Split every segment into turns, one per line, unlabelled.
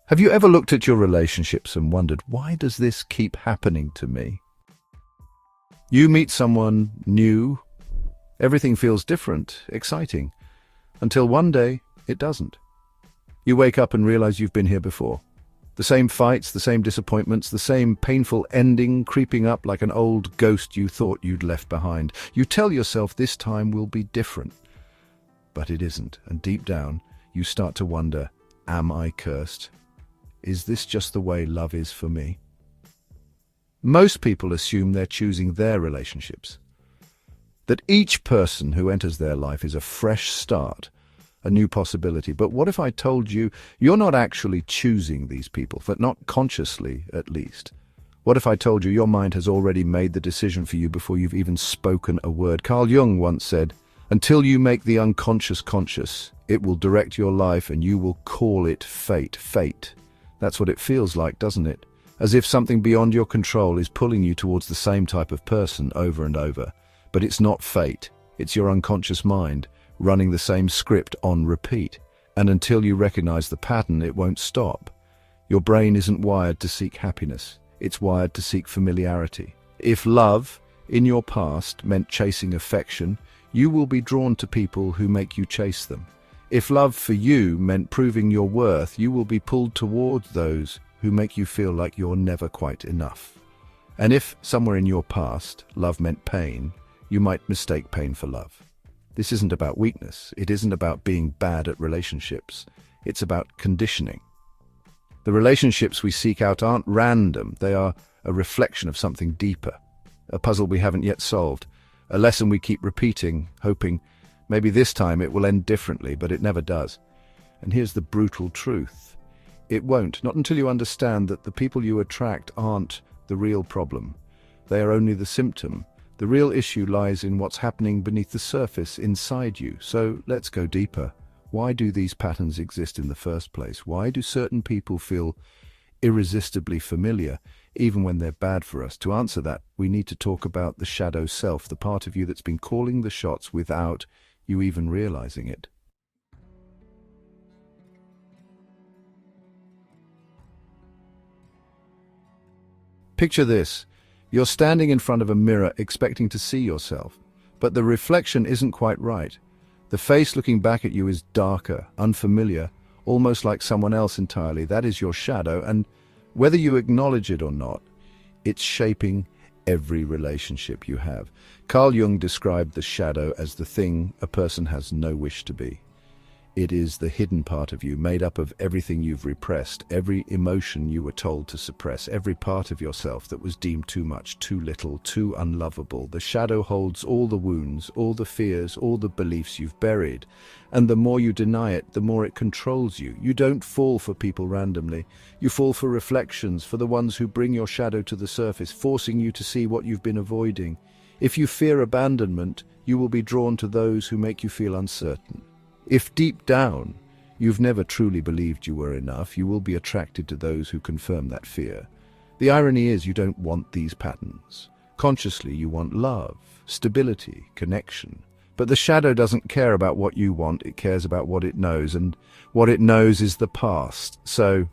Have you ever looked at your relationships and wondered, why does this keep happening to me? You meet someone new, everything feels different, exciting, until one day it doesn't. You wake up and realize you've been here before. The same fights, the same disappointments, the same painful ending creeping up like an old ghost you thought you'd left behind. You tell yourself this time will be different, but it isn't. And deep down, you start to wonder, am I cursed? Is this just the way love is for me? Most people assume they're choosing their relationships, that each person who enters their life is a fresh start, a new possibility. But what if I told you you're not actually choosing these people, but not consciously at least? What if I told you your mind has already made the decision for you before you've even spoken a word? Carl Jung once said, "Until you make the unconscious conscious, it will direct your life and you will call it fate." Fate. That's what it feels like, doesn't it? As if something beyond your control is pulling you towards the same type of person over and over. But it's not fate. It's your unconscious mind running the same script on repeat. And until you recognize the pattern, it won't stop. Your brain isn't wired to seek happiness. It's wired to seek familiarity. If love, in your past, meant chasing affection, you will be drawn to people who make you chase them. If love for you meant proving your worth, you will be pulled towards those who make you feel like you're never quite enough. And if, somewhere in your past, love meant pain, you might mistake pain for love. This isn't about weakness. It isn't about being bad at relationships. It's about conditioning. The relationships we seek out aren't random. They are a reflection of something deeper, a puzzle we haven't yet solved, a lesson we keep repeating, hoping maybe this time it will end differently, but it never does. And here's the brutal truth. It won't, not until you understand that the people you attract aren't the real problem. They are only the symptom. The real issue lies in what's happening beneath the surface inside you. So let's go deeper. Why do these patterns exist in the first place? Why do certain people feel irresistibly familiar, even when they're bad for us? To answer that, we need to talk about the shadow self, the part of you that's been calling the shots without you even realizing it. Picture this. You're standing in front of a mirror expecting to see yourself, but the reflection isn't quite right. The face looking back at you is darker, unfamiliar, almost like someone else entirely. That is your shadow, and whether you acknowledge it or not, it's shaping every relationship you have. Carl Jung described the shadow as the thing a person has no wish to be. It is the hidden part of you, made up of everything you've repressed, every emotion you were told to suppress, every part of yourself that was deemed too much, too little, too unlovable. The shadow holds all the wounds, all the fears, all the beliefs you've buried. And the more you deny it, the more it controls you. You don't fall for people randomly. You fall for reflections, for the ones who bring your shadow to the surface, forcing you to see what you've been avoiding. If you fear abandonment, you will be drawn to those who make you feel uncertain. If deep down you've never truly believed you were enough, you will be attracted to those who confirm that fear. The irony is you don't want these patterns. Consciously you want love, stability, connection. But the shadow doesn't care about what you want, it cares about what it knows, and what it knows is the past. So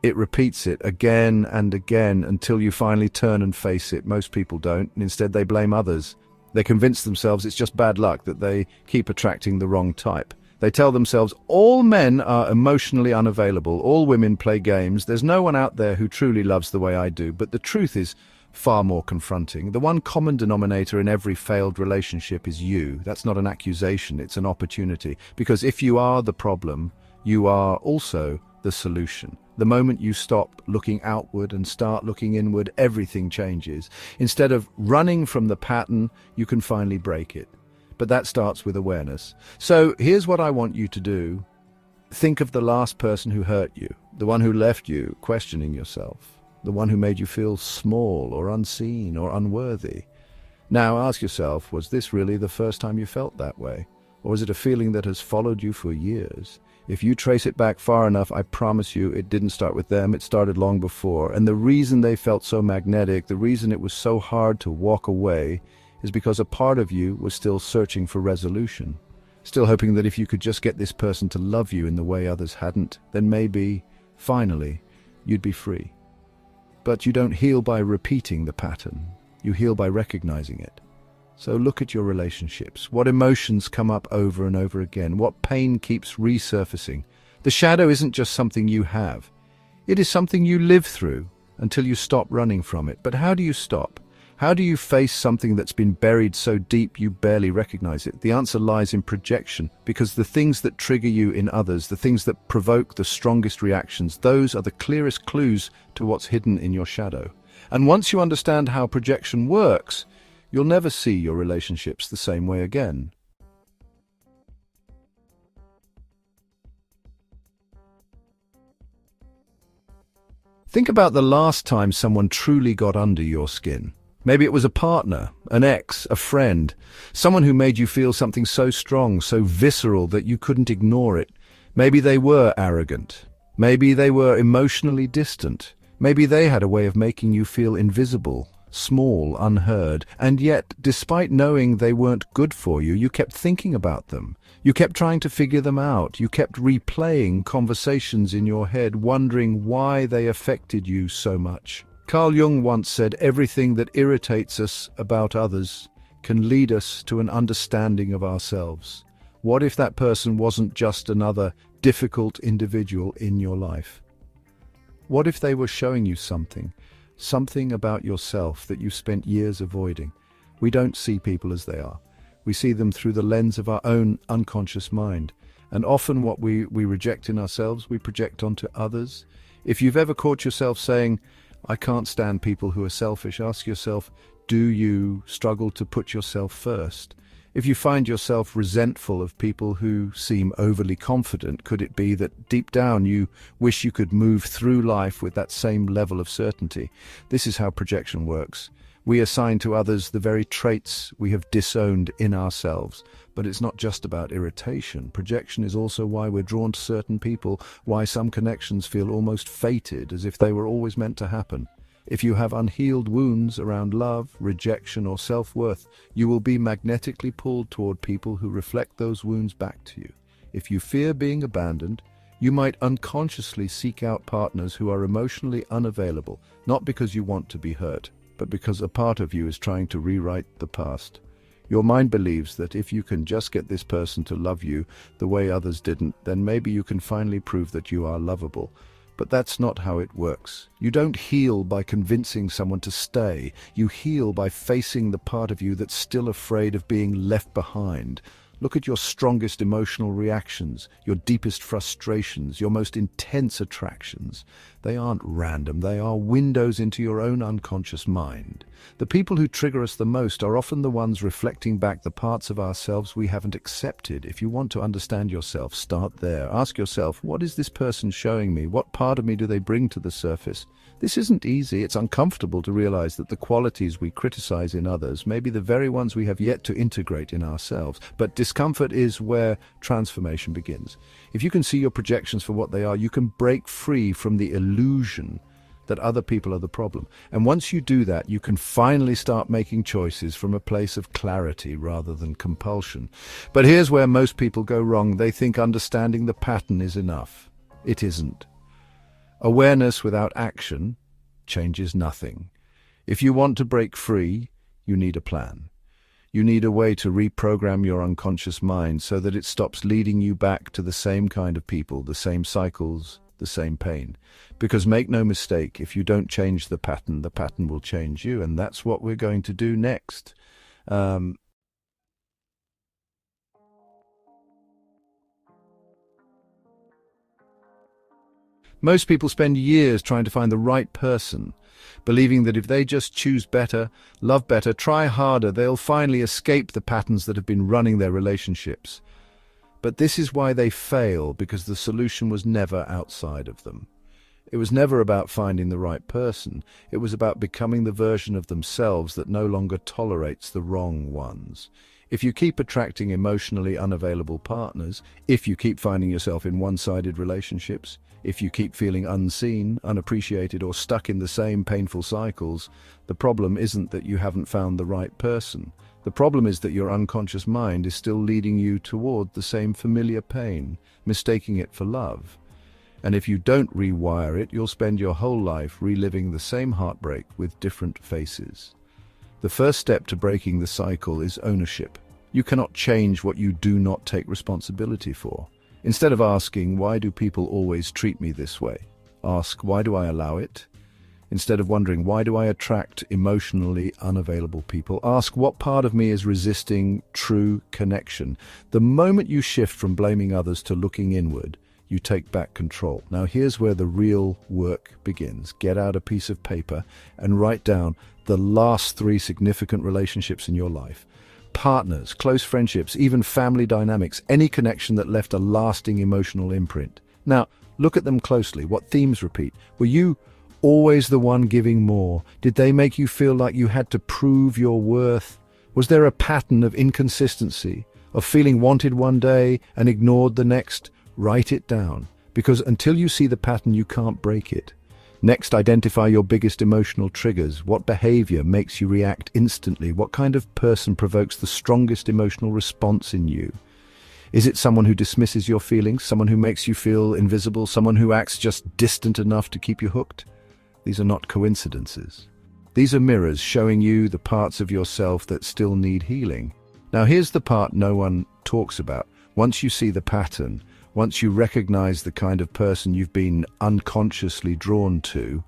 it repeats it again and again until you finally turn and face it. Most people don't, and instead they blame others. They convince themselves it's just bad luck that they keep attracting the wrong type. They tell themselves, all men are emotionally unavailable, all women play games, there's no one out there who truly loves the way I do. But the truth is far more confronting. The one common denominator in every failed relationship is you. That's not an accusation, it's an opportunity. Because if you are the problem, you are also the solution. The moment you stop looking outward and start looking inward, everything changes. Instead of running from the pattern, you can finally break it. But that starts with awareness. So here's what I want you to do. Think of the last person who hurt you, the one who left you questioning yourself, the one who made you feel small or unseen or unworthy. Now ask yourself, was this really the first time you felt that way? Or is it a feeling that has followed you for years? If you trace it back far enough, I promise you it didn't start with them, it started long before. And the reason they felt so magnetic, the reason it was so hard to walk away, is because a part of you was still searching for resolution, still hoping that if you could just get this person to love you in the way others hadn't, then maybe finally, you'd be free. But you don't heal by repeating the pattern. You heal by recognizing it. So look at your relationships. What emotions come up over and over again? What pain keeps resurfacing? The shadow isn't just something you have. It is something you live through until you stop running from it. But how do you stop? How do you face something that's been buried so deep you barely recognize it? The answer lies in projection, because the things that trigger you in others, the things that provoke the strongest reactions, those are the clearest clues to what's hidden in your shadow. And once you understand how projection works, you'll never see your relationships the same way again. Think about the last time someone truly got under your skin. Maybe it was a partner, an ex, a friend, someone who made you feel something so strong, so visceral that you couldn't ignore it. Maybe they were arrogant. Maybe they were emotionally distant. Maybe they had a way of making you feel invisible, small, unheard, and yet, despite knowing they weren't good for you, you kept thinking about them. You kept trying to figure them out. You kept replaying conversations in your head, wondering why they affected you so much. Carl Jung once said, "Everything that irritates us about others can lead us to an understanding of ourselves." What if that person wasn't just another difficult individual in your life? What if they were showing you something about yourself that you spent years avoiding? We don't see people as they are. We see them through the lens of our own unconscious mind. And often what we reject in ourselves, we project onto others. If you've ever caught yourself saying, "I can't stand people who are selfish," ask yourself, do you struggle to put yourself first? If you find yourself resentful of people who seem overly confident, could it be that deep down you wish you could move through life with that same level of certainty? This is how projection works. We assign to others the very traits we have disowned in ourselves. But it's not just about irritation. Projection is also why we're drawn to certain people, why some connections feel almost fated, as if they were always meant to happen. If you have unhealed wounds around love, rejection, or self-worth, you will be magnetically pulled toward people who reflect those wounds back to you. If you fear being abandoned, you might unconsciously seek out partners who are emotionally unavailable, not because you want to be hurt, but because a part of you is trying to rewrite the past. Your mind believes that if you can just get this person to love you the way others didn't, then maybe you can finally prove that you are lovable. But that's not how it works. You don't heal by convincing someone to stay. You heal by facing the part of you that's still afraid of being left behind. Look at your strongest emotional reactions, your deepest frustrations, your most intense attractions. They aren't random, they are windows into your own unconscious mind. The people who trigger us the most are often the ones reflecting back the parts of ourselves we haven't accepted. If you want to understand yourself, start there. Ask yourself, what is this person showing me? What part of me do they bring to the surface? This isn't easy. It's uncomfortable to realize that the qualities we criticize in others may be the very ones we have yet to integrate in ourselves. But discomfort is where transformation begins. If you can see your projections for what they are, you can break free from the illusion that other people are the problem. And once you do that, you can finally start making choices from a place of clarity rather than compulsion. But here's where most people go wrong. They think understanding the pattern is enough. It isn't. Awareness without action changes nothing. If you want to break free, you need a plan. You need a way to reprogram your unconscious mind so that it stops leading you back to the same kind of people, the same cycles, the same pain. Because make no mistake, if you don't change the pattern will change you, and that's what we're going to do next. Most people spend years trying to find the right person, believing that if they just choose better, love better, try harder, they'll finally escape the patterns that have been running their relationships. But this is why they fail, because the solution was never outside of them. It was never about finding the right person. It was about becoming the version of themselves that no longer tolerates the wrong ones. If you keep attracting emotionally unavailable partners, if you keep finding yourself in one-sided relationships, if you keep feeling unseen, unappreciated, or stuck in the same painful cycles, the problem isn't that you haven't found the right person. The problem is that your unconscious mind is still leading you toward the same familiar pain, mistaking it for love. And if you don't rewire it, you'll spend your whole life reliving the same heartbreak with different faces. The first step to breaking the cycle is ownership. You cannot change what you do not take responsibility for. Instead of asking, why do people always treat me this way? Ask, why do I allow it? Instead of wondering, why do I attract emotionally unavailable people? Ask, what part of me is resisting true connection? The moment you shift from blaming others to looking inward, you take back control. Now here's where the real work begins. Get out a piece of paper and write down the last 3 significant relationships in your life. Partners, close friendships, even family dynamics, any connection that left a lasting emotional imprint. Now, look at them closely. What themes repeat? Were you always the one giving more? Did they make you feel like you had to prove your worth? Was there a pattern of inconsistency, of feeling wanted one day and ignored the next? Write it down, because until you see the pattern, you can't break it. Next, identify your biggest emotional triggers. What behavior makes you react instantly? What kind of person provokes the strongest emotional response in you? Is it someone who dismisses your feelings, someone who makes you feel invisible, someone who acts just distant enough to keep you hooked? These are not coincidences. These are mirrors showing you the parts of yourself that still need healing. Now here's the part no one talks about. Once you see the pattern, once you recognize the kind of person you've been unconsciously drawn to,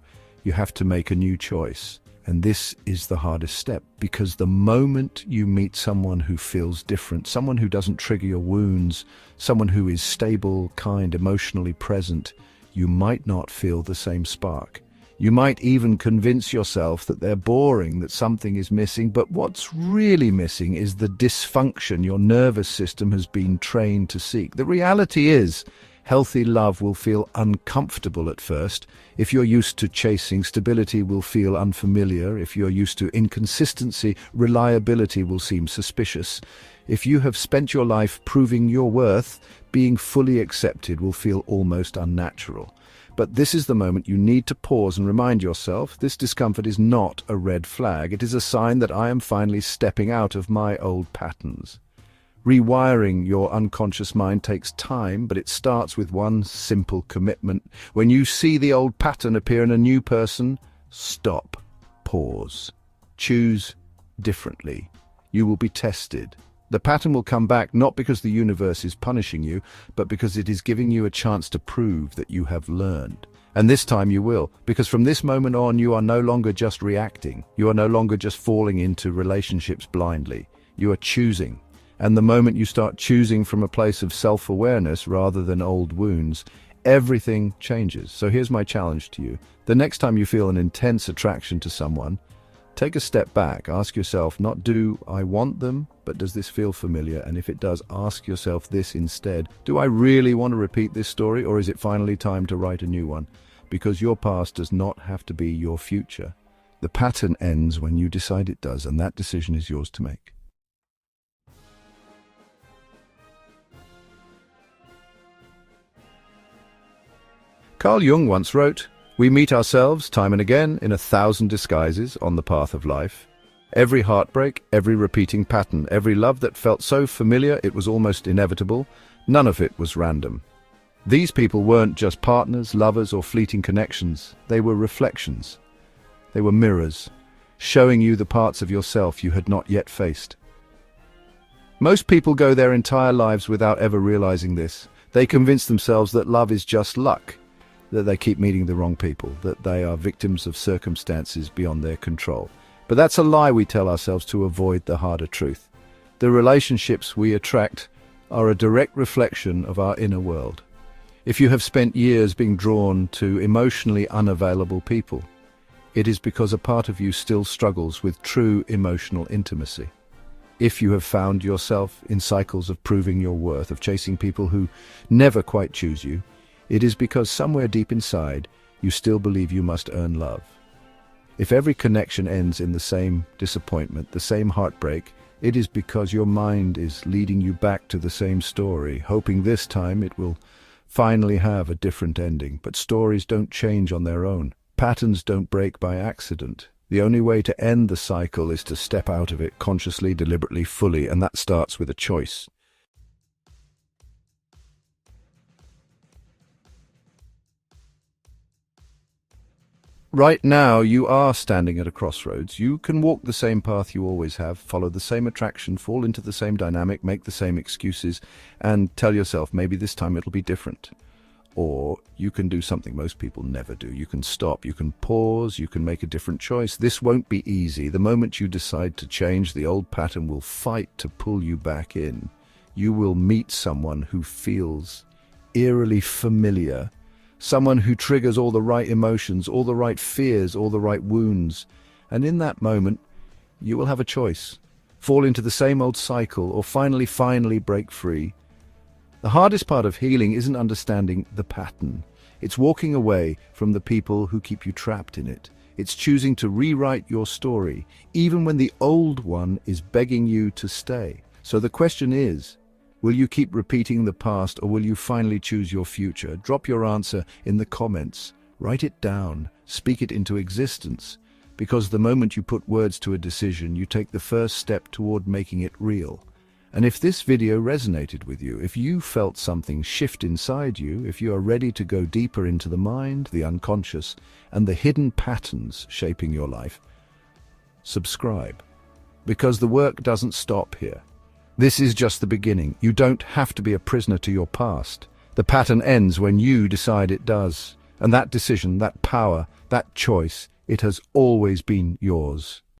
you have to make a new choice. And this is the hardest step, because the moment you meet someone who feels different, someone who doesn't trigger your wounds, someone who is stable, kind, emotionally present, you might not feel the same spark. You might even convince yourself that they're boring, that something is missing, but what's really missing is the dysfunction your nervous system has been trained to seek. The reality is, healthy love will feel uncomfortable at first. If you're used to chasing, stability will feel unfamiliar. If you're used to inconsistency, reliability will seem suspicious. If you have spent your life proving your worth, being fully accepted will feel almost unnatural. But this is the moment you need to pause and remind yourself, this discomfort is not a red flag. It is a sign that I am finally stepping out of my old patterns. Rewiring your unconscious mind takes time, but it starts with one simple commitment. When you see the old pattern appear in a new person, stop, pause, choose differently. You will be tested. The pattern will come back not because the universe is punishing you, but because it is giving you a chance to prove that you have learned. And this time you will, because from this moment on, you are no longer just reacting. You are no longer just falling into relationships blindly. You are choosing. And the moment you start choosing from a place of self-awareness rather than old wounds, everything changes. So here's my challenge to you. The next time you feel an intense attraction to someone, take a step back. Ask yourself, not do I want them, but does this feel familiar? And if it does, ask yourself this instead. Do I really want to repeat this story, or is it finally time to write a new one? Because your past does not have to be your future. The pattern ends when you decide it does, and that decision is yours to make. Carl Jung once wrote, "We meet ourselves time and again in 1,000 disguises on the path of life. Every heartbreak, every repeating pattern, every love that felt so familiar it was almost inevitable, none of it was random. These people weren't just partners, lovers, or fleeting connections. They were reflections. They were mirrors, showing you the parts of yourself you had not yet faced." Most people go their entire lives without ever realizing this. They convince themselves that love is just luck, that they keep meeting the wrong people, that they are victims of circumstances beyond their control. But that's a lie we tell ourselves to avoid the harder truth. The relationships we attract are a direct reflection of our inner world. If you have spent years being drawn to emotionally unavailable people, it is because a part of you still struggles with true emotional intimacy. If you have found yourself in cycles of proving your worth, of chasing people who never quite choose you, it is because somewhere deep inside, you still believe you must earn love. If every connection ends in the same disappointment, the same heartbreak, it is because your mind is leading you back to the same story, hoping this time it will finally have a different ending. But stories don't change on their own. Patterns don't break by accident. The only way to end the cycle is to step out of it consciously, deliberately, fully, and that starts with a choice. Right now, you are standing at a crossroads. You can walk the same path you always have, follow the same attraction, fall into the same dynamic, make the same excuses, and tell yourself maybe this time it'll be different. Or you can do something most people never do. You can stop, you can pause, you can make a different choice. This won't be easy. The moment you decide to change, the old pattern will fight to pull you back in. You will meet someone who feels eerily familiar, someone who triggers all the right emotions, all the right fears, all the right wounds. And in that moment, you will have a choice. Fall into the same old cycle or finally break free. The hardest part of healing isn't understanding the pattern. It's walking away from the people who keep you trapped in it. It's choosing to rewrite your story, even when the old one is begging you to stay. So the question is, will you keep repeating the past, or will you finally choose your future? Drop your answer in the comments. Write it down. Speak it into existence. Because the moment you put words to a decision, you take the first step toward making it real. And if this video resonated with you, if you felt something shift inside you, if you are ready to go deeper into the mind, the unconscious, and the hidden patterns shaping your life, subscribe. Because the work doesn't stop here. This is just the beginning. You don't have to be a prisoner to your past. The pattern ends when you decide it does. And that decision, that power, that choice, it has always been yours.